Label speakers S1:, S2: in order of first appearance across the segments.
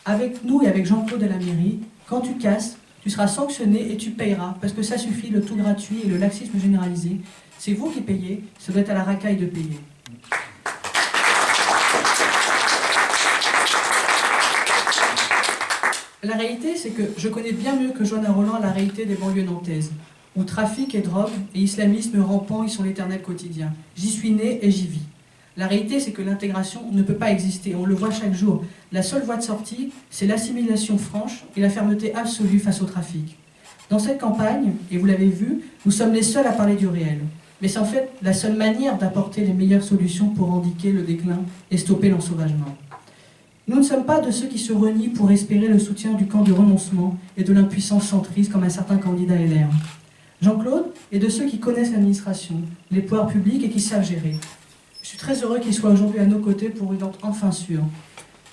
S1: Avec nous et avec Jean-Claude à la mairie, quand tu casses, tu seras sanctionné et tu payeras, parce que ça suffit, le tout gratuit et le laxisme généralisé. C'est vous qui payez, ça doit être à la racaille de payer. La réalité, c'est que je connais bien mieux que Joanna Roland la réalité des banlieues nantaises, où trafic et drogue et islamisme rampant y sont l'éternel quotidien. J'y suis né et j'y vis. La réalité, c'est que l'intégration ne peut pas exister, on le voit chaque jour. La seule voie de sortie, c'est l'assimilation franche et la fermeté absolue face au trafic. Dans cette campagne, et vous l'avez vu, nous sommes les seuls à parler du réel. Mais c'est en fait la seule manière d'apporter les meilleures solutions pour endiguer le déclin et stopper l'ensauvagement. Nous ne sommes pas de ceux qui se renient pour espérer le soutien du camp du renoncement et de l'impuissance centriste comme un certain candidat LR. Jean-Claude est de ceux qui connaissent l'administration, les pouvoirs publics et qui savent gérer. Je suis très heureux qu'il soit aujourd'hui à nos côtés pour une ordre enfin sûre.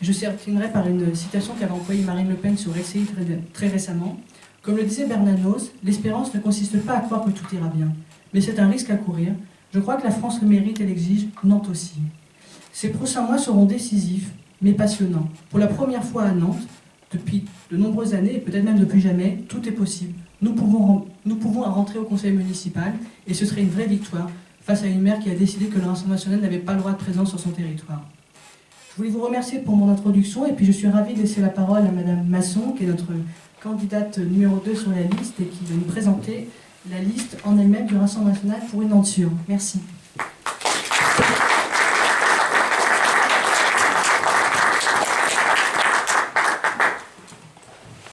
S1: Je terminerai par une citation qu'avait employée Marine Le Pen sur LCI très récemment. Comme le disait Bernanos, l'espérance ne consiste pas à croire que tout ira bien, mais c'est un risque à courir. Je crois que la France le mérite et l'exige, Nantes aussi. Ces prochains mois seront décisifs, mais passionnants. Pour la première fois à Nantes, depuis de nombreuses années, et peut-être même depuis jamais, tout est possible. Nous pouvons rentrer au conseil municipal, et ce serait une vraie victoire face à une maire qui a décidé que le Rassemblement national n'avait pas le droit de présence sur son territoire. Je voulais vous remercier pour mon introduction, et puis je suis ravie de laisser la parole à Madame Masson, qui est notre candidate numéro 2 sur la liste, et qui va nous présenter la liste en elle-même du Rassemblement national pour une Nantes sûre. Merci.